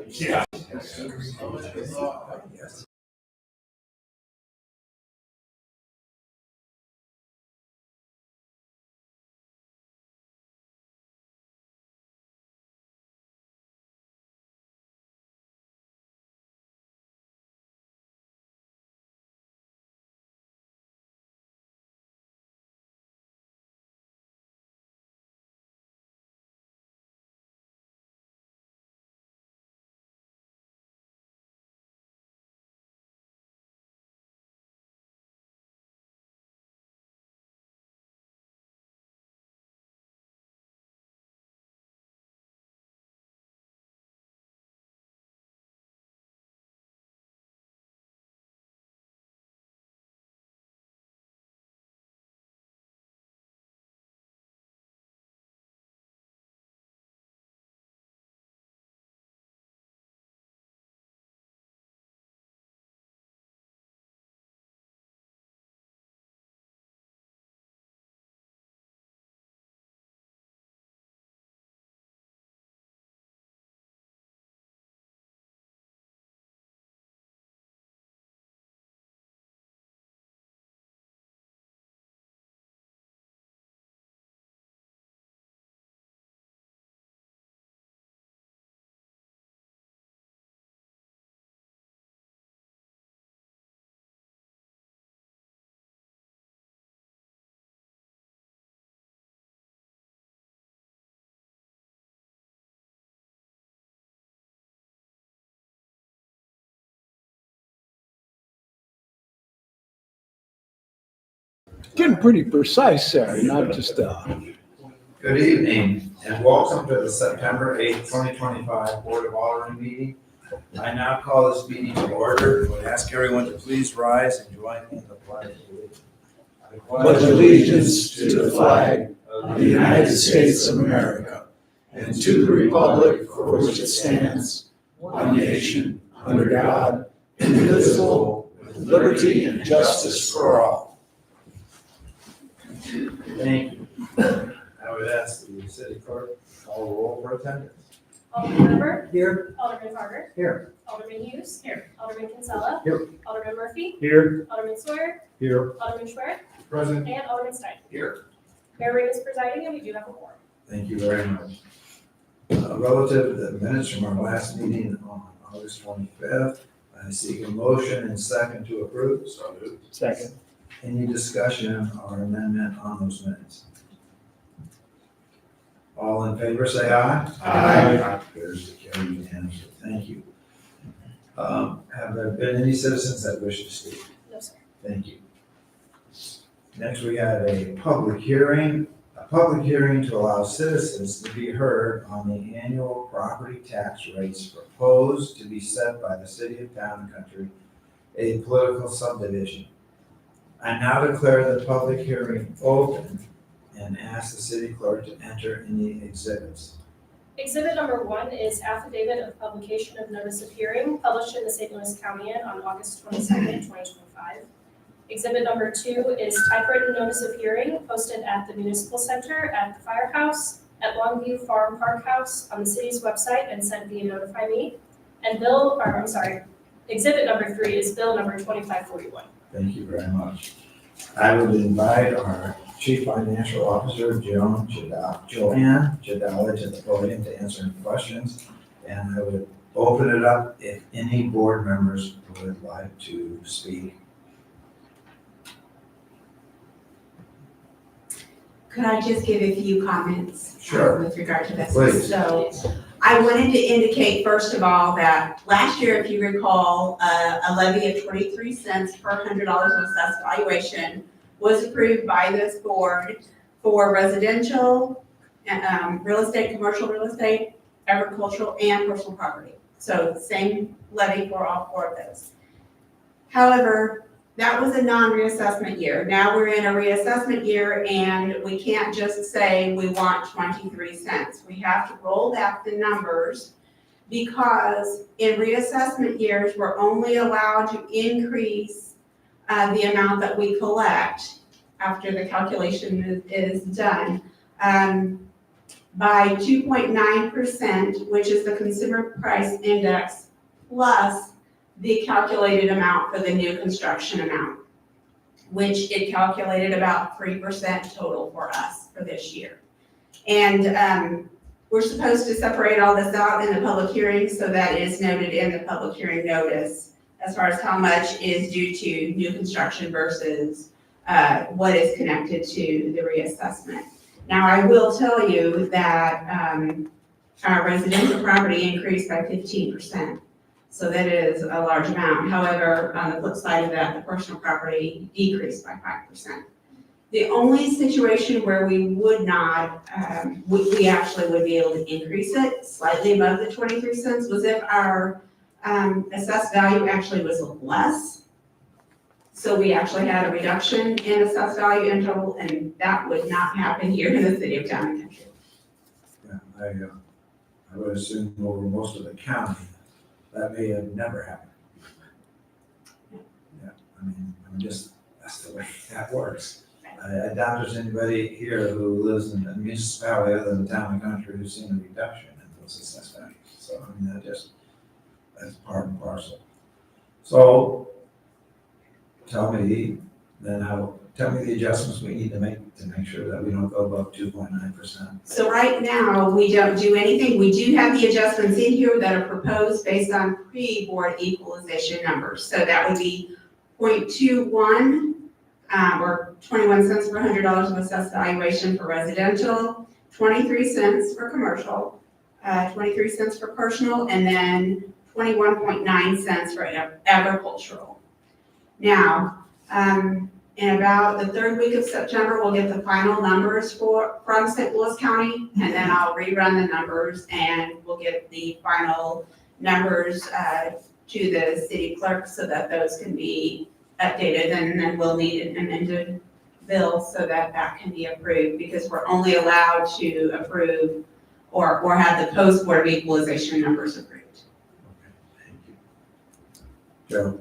Yeah. Getting pretty precise there, not just Good evening and welcome to the September 8th, 2025 Board of Aldermen meeting. I now call this meeting to order. I would ask everyone to please rise and join me in the pledge of allegiance. I pledge allegiance to the flag of the United States of America and to the republic for which it stands, one nation, under God, indivisible, with liberty and justice for all. Thank you. I would ask the city clerk to call the roll for attendance. Alderman Rember? Here. Alderman Carter? Here. Alderman Hughes? Here. Alderman Kinsella? Here. Alderman Murphy? Here. Alderman Sawyer? Here. Alderman Schwer? Present. And Alderman Stein. Here. Mayor Ring is presiding and we do have a quorum. Thank you very much. Relative to the minutes from our last meeting on August 25th, I seek a motion and second to approve. So moved. Second. Any discussion or amendment on those minutes? All in favor, say aye. Aye. There's the carry unanimously. Thank you. Have there been any citizens that wish to speak? No, sir. Thank you. Next, we have a public hearing to allow citizens to be heard on the annual property tax rates proposed to be set by the city of Town and Country, a political subdivision. I now declare the public hearing open and ask the city clerk to enter in the exhibits. Exhibit number 1 is affidavit of publication of notice of hearing published in the St. Louis County-An on August 22nd, 2025. Exhibit number 2 is typewritten notice of hearing posted at the Municipal Center, at the Firehouse, at Longview Farm Park House, on the city's website, and sent via Notify Me. And exhibit number 3 is bill number 2541. Thank you very much. I would invite our Chief Financial Officer, Joanne Jadala, to the podium to answer any questions. And I would open it up if any board members would like to speak. Could I just give a few comments? Sure. With regard to this? Please. So I wanted to indicate, first of all, that last year, if you recall, a levy of 23 cents per $100 of assessed valuation was approved by this board for residential, real estate, commercial real estate, agricultural, and personal property. So same levy for all 4 of those. However, that was a non-reassessment year. Now we're in a reassessment year and we can't just say we want 23 cents. We have to roll back the numbers because in reassessment years, we're only allowed to increase the amount that we collect after the calculation is done. by 2.9%, which is the consumer price index, plus the calculated amount for the new construction amount, which it calculated about 3% total for us for this year. And we're supposed to separate all this out in the public hearing, so that is noted in the public hearing notice as far as how much is due to new construction versus what is connected to the reassessment. Now, I will tell you that our residential property increased by 15%. So that is a large amount. However, on the flip side of that, the personal property decreased by 5%. The only situation where we would not, we actually would be able to increase it slightly above the 23 cents was if our assessed value actually was less. So we actually had a reduction in assessed value in total, and that would not happen here in the city of Town and Country. Yeah, I would assume over most of the county, that may have never happened. Yeah, I mean, that's the way that works. I doubt there's anybody here who lives in a municipality other than Town and Country who's seen a reduction in those assessed values. So, I mean, that's part and parcel. So, tell me the adjustments we need to make sure that we don't go above 2.9%. So right now, we don't do anything. We do have the adjustments in here that are proposed based on pre-board equalization numbers. So that would be 0.21 or 21 cents per $100 of assessed valuation for residential, 23 cents for commercial, 23 cents for personal, and then 21.9 cents for agricultural. Now, in about the third week of September, we'll get the final numbers from St. Louis County, and then I'll rerun the numbers and we'll get the final numbers to the city clerk so that those can be updated, and then we'll need an amended bill so that that can be approved, because we're only allowed to approve or have the post-board of equalization numbers approved. Joe?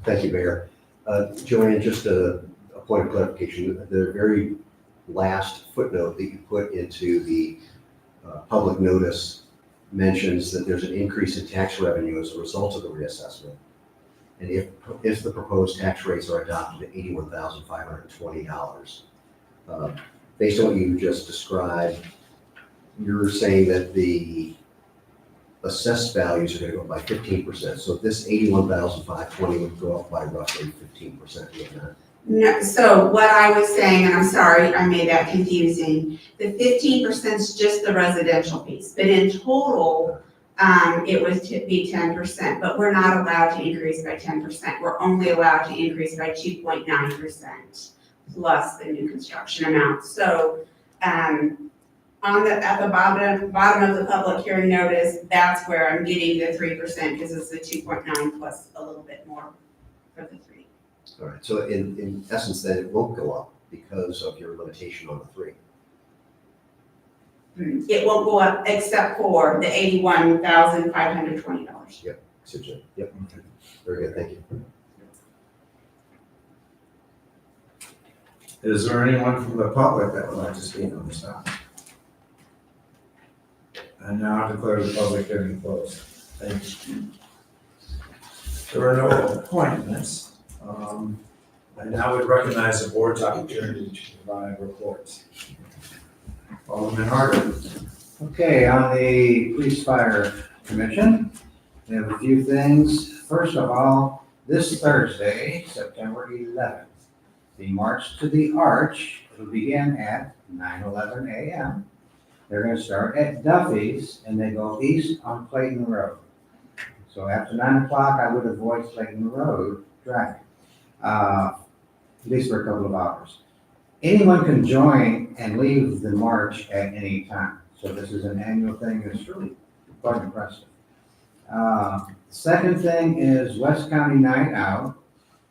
Thank you, Mayor. Joanne, just a point of clarification. The very last footnote that you put into the public notice mentions that there's an increase in tax revenue as a result of the reassessment. And if the proposed tax rates are adopted at $81,520, based on what you just described, you're saying that the assessed values are going to go up by 15%. So this 81,520 would go up by roughly 15%. No, so what I was saying, and I'm sorry, I made that confusing, the 15% is just the residential piece, but in total, it was to be 10%, but we're not allowed to increase by 10%. We're only allowed to increase by 2.9% plus the new construction amount. So, at the bottom of the public hearing notice, that's where I'm getting the 3%, because it's the 2.9 plus a little bit more for the 3. All right, so in essence, then it won't go up because of your limitation on the 3. It won't go up except for the $81,520. Yep, yep. Very good, thank you. Is there anyone from the public that would like to speak on this topic? And now I declare the public hearing closed. Thank you. There are no appointments. I now would recognize the board's opportunity to provide reports. Alderman Harder. Okay, on the Police Fire Commission, we have a few things. First of all, this Thursday, September 11th, the March to the Arch will begin at 9:11 a.m. They're going to start at Duffy's and they go east on Clayton Road. So after 9 o'clock, I would avoid Clayton Road traffic, at least for a couple of hours. Anyone can join and leave the march at any time. So this is an annual thing that's really quite impressive. Second thing is West County Night Out.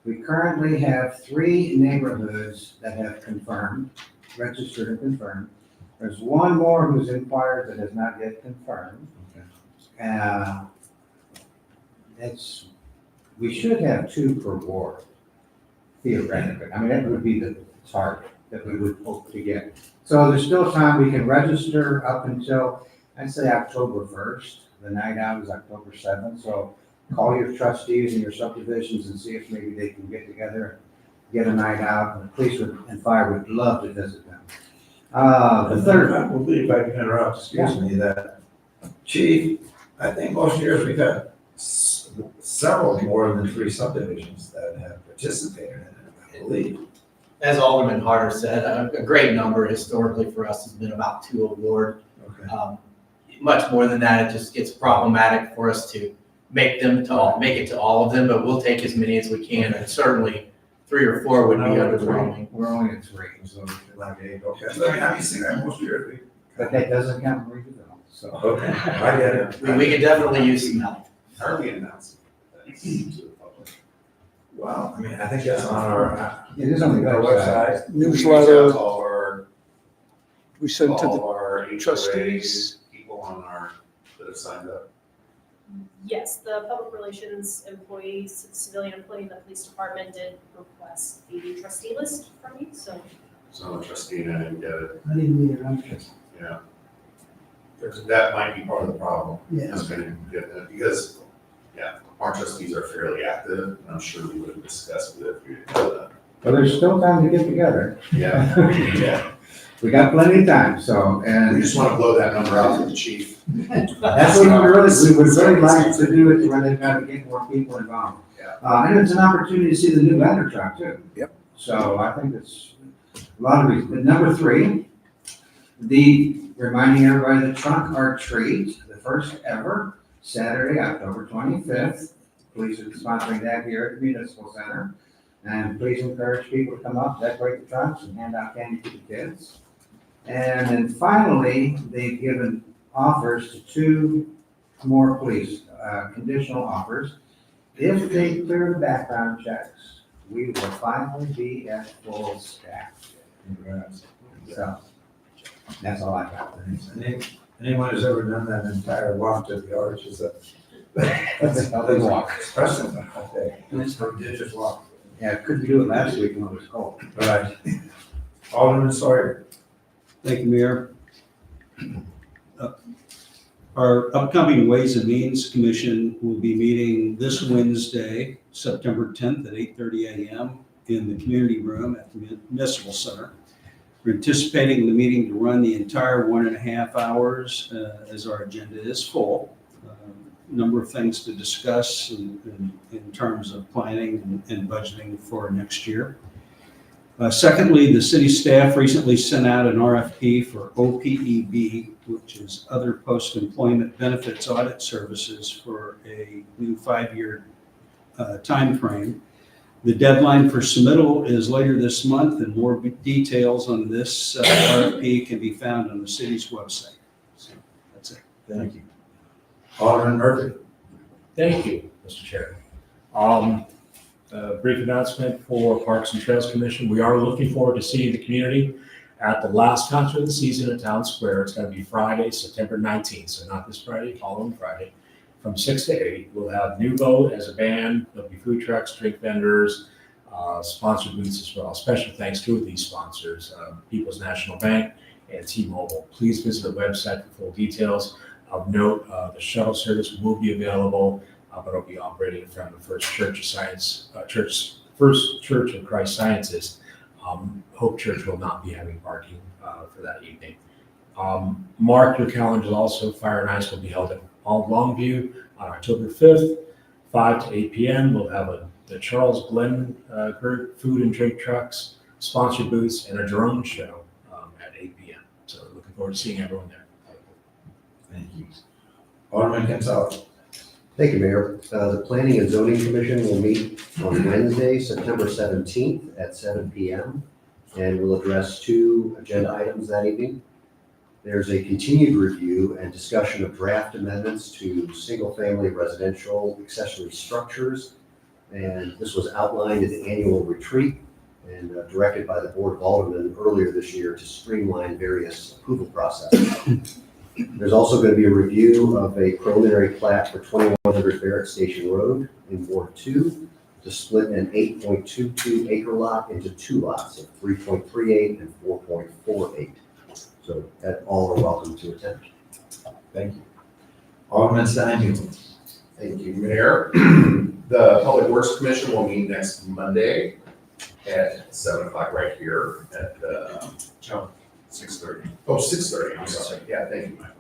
We currently have 3 neighborhoods that have confirmed, registered and confirmed. There's one more who's inquired that has not yet confirmed. We should have 2 per ward, theoretically. I mean, that would be the target. that we would hope to get. So there's still time, we can register up until, I'd say October 1st. The night out is October 7th, so call your trustees and your subdivisions and see if maybe they can get together, get a night out, and the police and fire would love to visit them. The third, I believe, if I can interrupt, excuse me, that, Chief, I think most years we've had several more than 3 subdivisions that have participated in it, I believe. As Alderman Harder said, a great number historically for us has been about 2 award. Okay. Much more than that, it just gets problematic for us to make it to all of them, but we'll take as many as we can, and certainly 3 or 4 would be underwhelming. we're only at 3, So, like, okay, so I mean, have you seen that most years? but that doesn't count redevelopment, so. Okay, I get it. We could definitely use some help. How are we announcing that to the public? Well, I mean, I think that's on our, It is on the our website. website. We reach out Newsletter, to all our, we send to all the of our trustees. HOA people on our, that have signed up. Yes, the public relations employees, civilian employee in the police department did request the trustee list from you, so. So trustee, I didn't get it, I didn't need it, I'm just. yeah. That might be part of the problem. Yeah. Is gonna get that, because, yeah, our trustees are fairly active, and I'm sure we would have discussed it if we had done that. But there's still time to get together. Yeah, yeah. We got plenty of time, so, We and just want to blow that number out to the chief. that's what we would really like to do it to where they've got to get more people involved. Yeah. And it's an opportunity to see the new ladder truck too. Yep. So I think it's a lot of reasons. But number 3, reminding everybody the trunk art treat, the first ever, Saturday, October 25th. Police are sponsoring that here at the Municipal Center. And please encourage people to come up, decorate the trucks, and hand out candy to the kids. And then finally, they've given offers to 2 more police, conditional offers. If they clear the background checks, we will finally be at full staff. So, that's all I got. Anyone who's ever done that entire walk to the arch is a. That's how they walk. Expressive, okay. It's a prodigious walk. Yeah, couldn't do it last week when it was cold. Right. Alderman Sawyer. Thank you, Mayor. Our upcoming Ways and Means Commission will be meeting this Wednesday, September 10th at 8:30 a.m. in the community room at the Municipal Center. We're anticipating the meeting to run the entire 1.5 hours as our agenda is full. Number of things to discuss in terms of planning and budgeting for next year. Secondly, the city staff recently sent out an RFP for OPEB, which is Other Post-Employment Benefits Audit Services, for a new 5-year timeframe. The deadline for submittal is later this month, and more details on this RFP can be found on the city's website. So that's it. Thank you. Alderman Murphy. Thank you, Mr. Chair. A brief announcement for Parks and Trails Commission. We are looking forward to seeing the community at the last concert of the season at Town Square. It's going to be Friday, September 19th, so not this Friday, following Friday, from 6 to 8. We'll have New Boat as a band. There'll be food trucks, drink vendors, sponsored booths as well. Special thanks to these sponsors, People's National Bank and T-Mobile. Please visit the website for full details. Of note, the shuttle service will be available, but it'll be operating in front of the First Church of Christ Scientist. Hope Church will not be having parking for that evening. Mark your calendars also. Fire and Ice will be held at Longview on October 5th, 5 to 8 p.m. We'll have the Charles Glenn Group food and drink trucks, sponsored booths, and a drone show at 8 p.m. So looking forward to seeing everyone there. Thank you. Alderman Kinsella. Thank you, Mayor. The Planning and Zoning Commission will meet on Wednesday, September 17th at 7 p.m. and will address 2 agenda items that evening. There's a continued review and discussion of draft amendments to single-family residential accessory structures. And this was outlined at the annual retreat and directed by the Board of Aldermen earlier this year to streamline various approval processes. There's also going to be a review of a preliminary plat for 2100 Barrett Station Road in Ward 2. to split an 8.22 acre lot into two lots of 3.38 and 4.48. So that all are welcome to attend. Thank you. Alderman Stein. Thank you, Mayor. The Public Works Commission will meet next Monday at 7 o'clock right here at, 6:30. Oh, 6:30, I'm sorry. Yeah, thank you, Michael.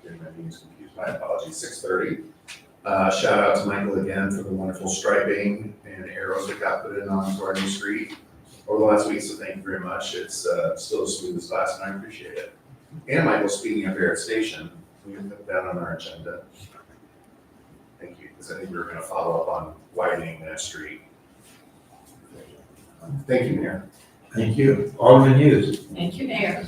Getting my meetings confused, my apologies, 6:30. Shout out to Michael again for the wonderful striping and arrows that got put in onto our new street over the last week, so thank you very much. It's still as smooth as glass, and I appreciate it. And Michael, speaking of Barrett Station, we can put that on our agenda. Thank you, because I think we were gonna follow up on widening that street. Thank you, Mayor. Thank you. Alderman Hughes. Thank you, Mayor.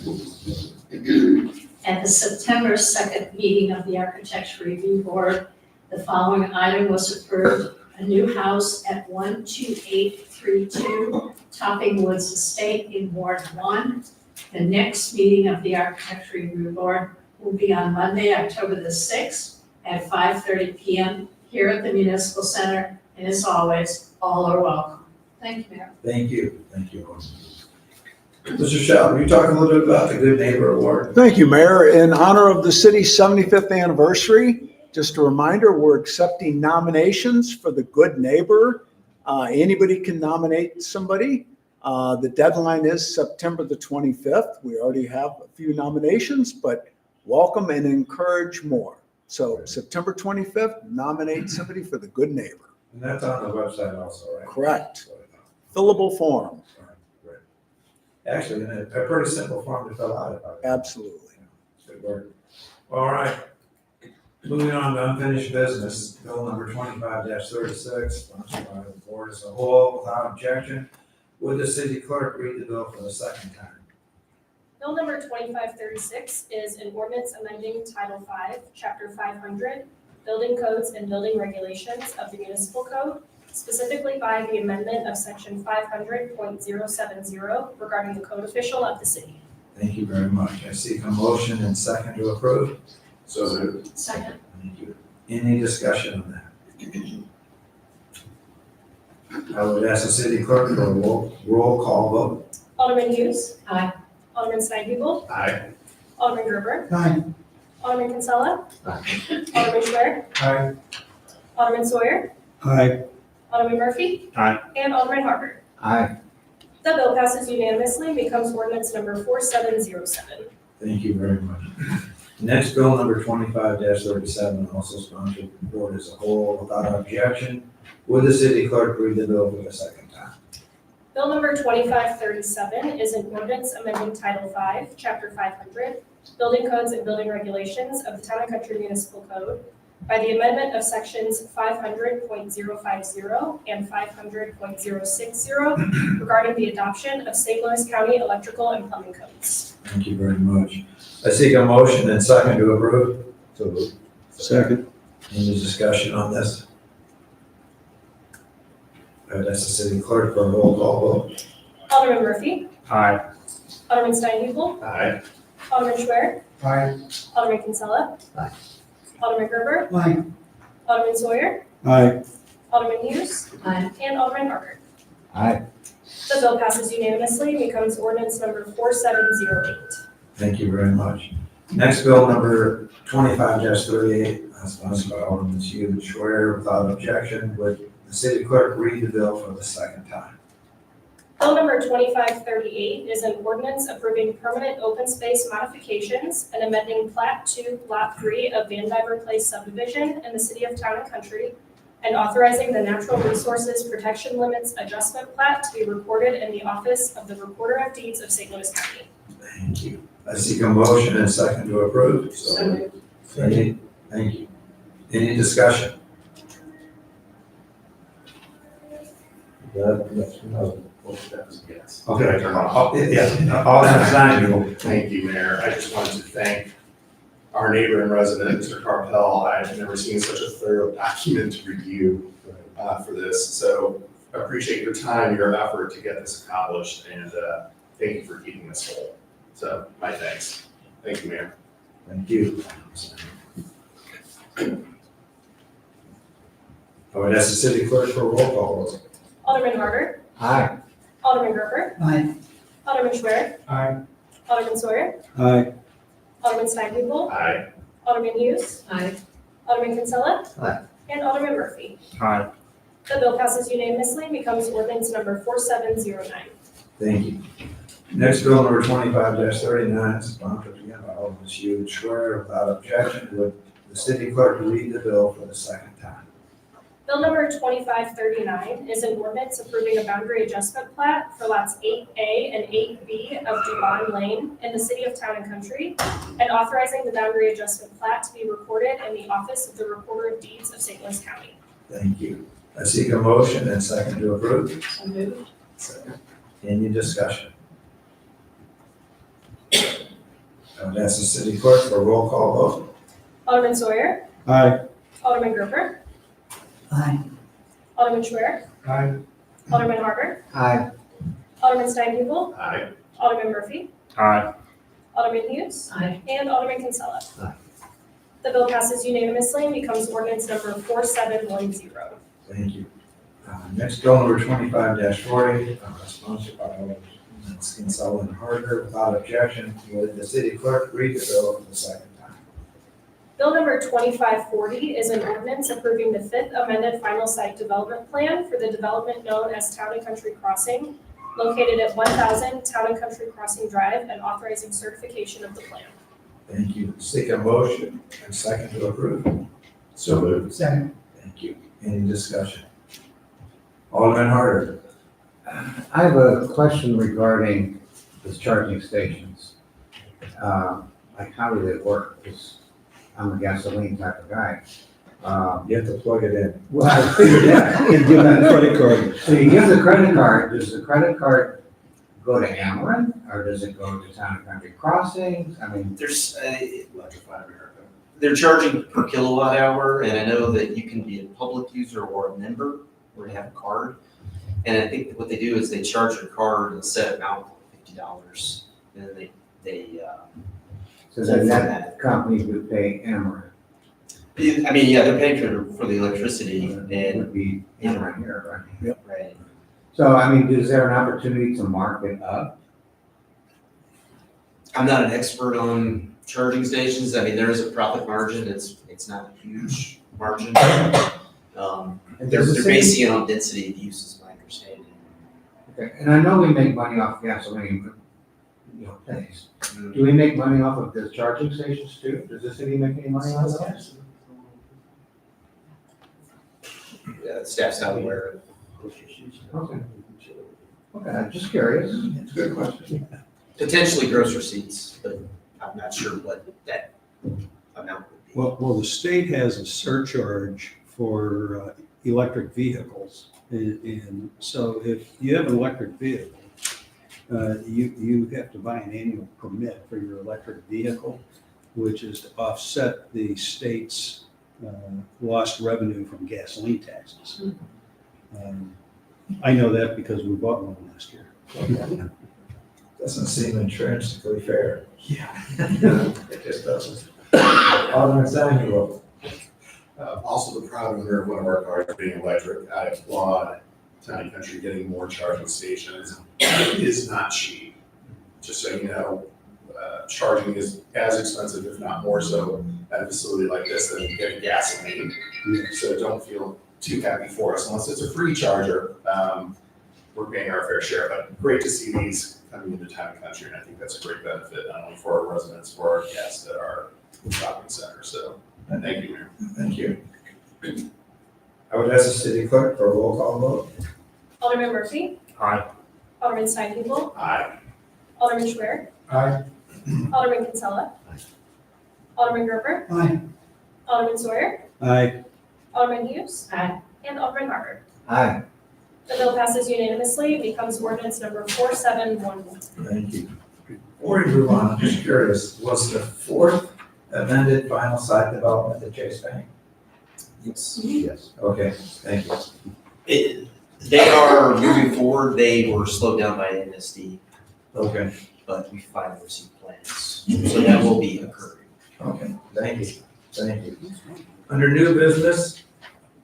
At the September 2nd meeting of the Architecture Review Board, the following item was approved: a new house at 12832 Topping Woods Estate in Ward 1. The next meeting of the Architecture Review Board will be on Monday, October the 6th at 5:30 PM here at the Municipal Center. And as always, all are welcome. Thank you, Mayor. Thank you. Thank you, Alderman. Mr. Sheldon, you talk a little bit about the Good Neighbor Award. Thank you, Mayor. In honor of the city's 75th anniversary, just a reminder, we're accepting nominations for the Good Neighbor. Anybody can nominate somebody. The deadline is September the 25th. We already have a few nominations, but welcome and encourage more. So September 25th, nominate somebody for the Good Neighbor. And that's on the website also, right? Correct. Fillable form. Great. Actually, a pretty simple form to fill out. Absolutely. Good work. All right. Moving on to unfinished business, bill number 25-36, sponsored by the board as a whole, without objection. Would the city clerk read the bill for the second time? Bill number 2536 is an ordinance amending Title 5, Chapter 500, Building Codes and Building Regulations of the Municipal Code, specifically by the amendment of Section 500.070 regarding the code official of the city. Thank you very much. I seek a motion and second to approve. So moved. Second. Thank you. Any discussion on that? I would ask the city clerk for a roll call vote. Alderman Hughes. Aye. Alderman Steinhubel. Aye. Alderman Gerber. Aye. Alderman Kinsella. Alderman Schwer. Aye. Alderman Sawyer. Aye. Alderman Murphy. Aye. And Alderman Harper. Aye. The bill passes unanimously and becomes ordinance number 4707. Thank you very much. Next bill number 25-37, also sponsored the board as a whole, without objection. Would the city clerk read the bill for the second time? Bill number 2537 is an ordinance amending Title 5, Chapter 500, Building Codes and Building Regulations of the Town and Country Municipal Code by the amendment of Sections 500.050 and 500.060 regarding the adoption of St. Louis County electrical and plumbing codes. Thank you very much. I seek a motion and second to approve. So moved. Second. Any discussion on this? That's the city clerk for a roll call vote. Alderman Murphy. Aye. Alderman Steinhubel. Aye. Alderman Schwer. Aye. Alderman Kinsella. Aye. Alderman Gerber. Aye. Alderman Sawyer. Aye. Alderman Hughes. Aye. And Alderman Harper. Aye. The bill passes unanimously and becomes ordinance number 4708. Thank you very much. Next bill number 25-38, sponsored by Alderman Hughes, Schwer, without objection. Would the city clerk read the bill for the second time? Bill number 2538 is an ordinance approving permanent open space modifications and amending Plat 2, Lot 3 of Van Diver Place subdivision in the city of Town and Country, and authorizing the Natural Resources Protection Limits Adjustment Plat to be recorded in the office of the Recorder of Deeds of St. Louis County. Thank you. I seek a motion and second to approve. Second. Thank you. Any discussion? Yes. Okay. Can I turn off? Oh, yeah, Alderman Stein. Thank you, Mayor. I just wanted to thank our neighbor and resident, Mr. Carpel. I've never seen such a thorough document review for this. So I appreciate your time, your effort to get this accomplished, and thank you for keeping us whole. So my thanks. Thank you, Mayor. Thank you. I would ask the city clerk for a roll call vote. Alderman Harder. Aye. Alderman Gerber. Aye. Alderman Schwer. Aye. Alderman Sawyer. Aye. Alderman Steinpupil. Aye. Alderman Hughes. Aye. Alderman Kinsella. Aye. And Alderman Murphy. Aye. The bill passes unanimously and becomes ordinance number 4709. Thank you. Next bill number 25-39, sponsored again by Alderman Hughes and Schwer. Without objection, would the city clerk read the bill for the second time? Bill number 2539 is an ordinance approving a boundary adjustment plat for lots 8A and 8B of Dubon Lane in the city of Town and Country, and authorizing the boundary adjustment plat to be recorded in the office of the Recorder of Deeds of St. Louis County. Thank you. I seek a motion and second to approve. So moved. Second. Any discussion? I would ask the city clerk for a roll call vote. Alderman Sawyer. Aye. Alderman Gerber. Aye. Alderman Schwer. Aye. Alderman Harder. Aye. Alderman Steinpupil. Aye. Alderman Murphy. Aye. Alderman Hughes. Aye. And Alderman Kinsella. Aye. The bill passes unanimously and becomes ordinance number 4710. Thank you. Next bill number 25-40, sponsored by Alderman Kinsella and Harder. Without objection, would the city clerk read the bill for the second time? Bill number 2540 is an ordinance approving the fifth amended final site development plan for the development known as Town and Country Crossing, located at 1000 Town and Country Crossing Drive, and authorizing certification of the plan. Thank you. Seek a motion and second to approve. So moved. Second. Thank you. Any discussion? Alderman Harder. I have a question regarding the charging stations. Like, how do they work? 'Cause I'm a gasoline type of guy. You have to plug it in. Well, I figured that. Give them a credit card. So you give the credit card, does the credit card go to Ameren, or does it go to Town and Country Crossings? I mean, There's, Electrify America. they're charging per kilowatt hour, and I know that you can be a public user or a member, or have a card. And I think that what they do is they charge your card a set amount, $50, and then so then that company would pay Ameren. I mean, yeah, they're paying for the electricity, It and, would be Ameren here, right? right. So, I mean, is there an opportunity to mark it up? I'm not an expert on charging stations. I mean, there is a profit margin. It's not a huge margin. And They're does the city- basing it on density of use, is my understanding. Okay, and I know we make money off gasoline, but, you know, pennies. Do we make money off of the charging stations too? Does the city make any money off of those? Yeah, staff's not aware. Okay. Okay, I'm just curious. It's a good question. Potentially gross receipts, but I'm not sure what that amount would be. Well, the state has a surcharge for electric vehicles. And so if you have an electric vehicle, you have to buy an annual permit for your electric vehicle, which is to offset the state's lost revenue from gasoline taxes. I know that because we bought one last year. Doesn't seem intrinsically fair. Yeah. It just doesn't. Alderman Steinpupil. Also the proud owner of one of our cars being electric. I applaud Town and Country getting more charging stations. It is not cheap. Just so you know, charging is as expensive, if not more so, at a facility like this than getting gasoline. So don't feel too happy for us unless it's a free charger. We're paying our fair share, but great to see these coming into Town and Country, and I think that's a great benefit, not only for our residents, for our guests at our shopping center. So thank you, Mayor. Thank you. I would ask the city clerk for a roll call vote. Alderman Murphy. Aye. Alderman Steinpupil. Aye. Alderman Schwer. Aye. Alderman Kinsella. Alderman Gerber. Aye. Alderman Sawyer. Aye. Alderman Hughes. Aye. And Alderman Harder. Aye. The bill passes unanimously and becomes ordinance number 4711. Thank you. Before we move on, I'm just curious, was the fourth amended final site development at Chase Bank? Yes. Yes. Okay, thank you. They are moving forward. They were slowed down by NSD, Okay, but we finally received plans. So that will be occurring. okay, thank you, thank you. Under new business,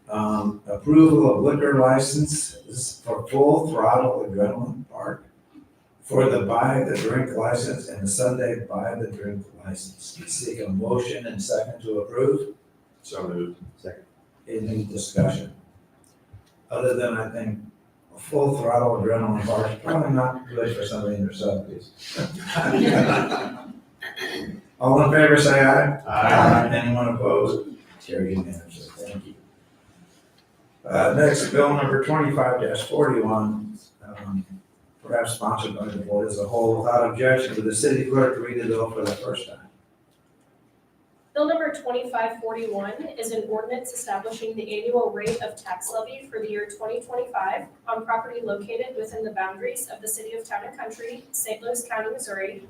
Approval of liquor licenses for Full Throttle Adrenaline Park for the buy the drink license and the Sunday buy the drink license. Seek a motion and second to approve. So moved. Any discussion? Other than I think a Full Throttle Adrenaline Park is probably not good for somebody in their seventies. All in favor, say aye. Aye. Anyone opposed? Carried unanimously. Thank you. Next, bill number 25-41, perhaps sponsored by the board as a whole, without objection, to the city clerk to read the bill for the first time. Bill number 2541 is an ordinance establishing the annual rate of tax levy for the year 2025 on property located within the boundaries of the city of Town and Country, St. Louis County, Missouri,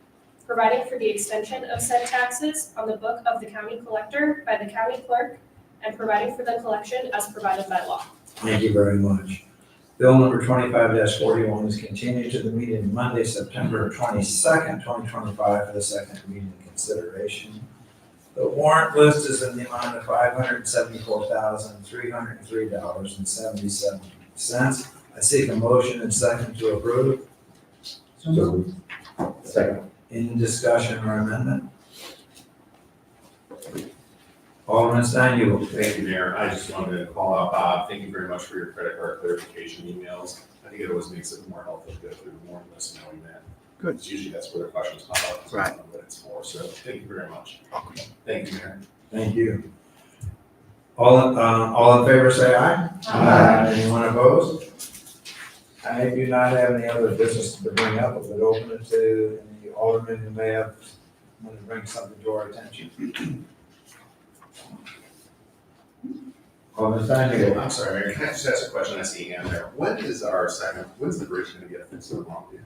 providing for the extension of said taxes on the book of the county collector by the county clerk, and providing for the collection as provided by law. Thank you very much. Bill number 25-41 is continued to the meeting Monday, September 22nd, 2025, for the second reading and consideration. The warrant list is in the amount of $574,303.77. I seek a motion and second to approve. Second. Any discussion or amendment? Alderman Stein, Thank you, Mayor. I just wanted to call out Bob. Thank you very much for your credit card clarification emails. I think it always makes it more helpful to go through the warrant list knowing that. Good. It's usually that's where the questions pop up. It's Right. not what it's for. So thank you very much. Thank you, Mayor. Thank you. All in favor, say aye. Anyone opposed? I do not have any other business to bring up, but would open it to any aldermen who may have, want to bring something to our attention. Alderman Stein, I'm sorry, Mayor. Can I just ask a question? I see a hand there. When's the bridge going to get fixed in Longview?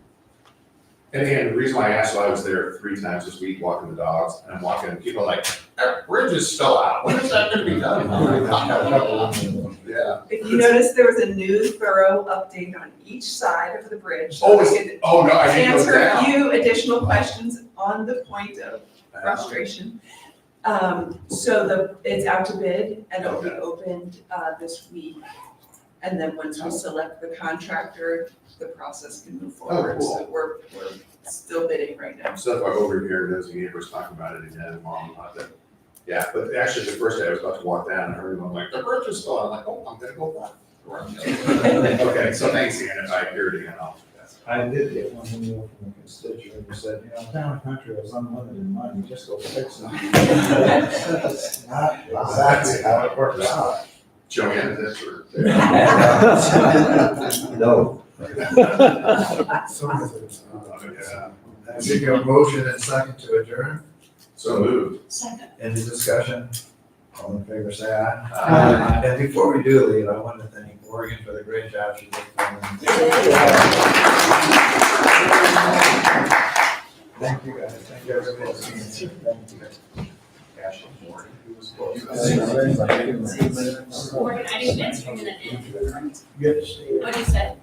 And again, the reason why I asked, I was there 3 times this week walking the dogs, and I'm walking, and people are like, that bridge is still out. When is that going to be done? I'm like, yeah. If you notice, there was a new thorough update on each side of the bridge. So Oh, we is could Oh, no, I didn't know answer a that. few additional questions on the point of frustration. So it's out to bid and it'll be opened this week. And then once we select the contractor, the process can move forward. cool. So we're still bidding right now. So if I over here, those neighbors talking about it again, mom, about that. Yeah, but actually the first day I was about to walk down and heard them, I'm like, the bridge is still, I'm like, oh, I'm gonna go back. Okay, so thanks again. If I hear it again, I'll. I did get one email from a constituent who said, Town and Country has unlimited money, just go fix it. That's not exactly how it works out. Joanne, that's her. No. I seek a motion and second to adjourn. So moved. Second. Any discussion? All in favor, say aye. Aye. And before we do leave, I want to thank Morgan for the great job she did. Thank you guys. Thank you everybody. Thank you. Ashley Morgan, who was Morgan, I didn't answer you in the end. Good. What you said?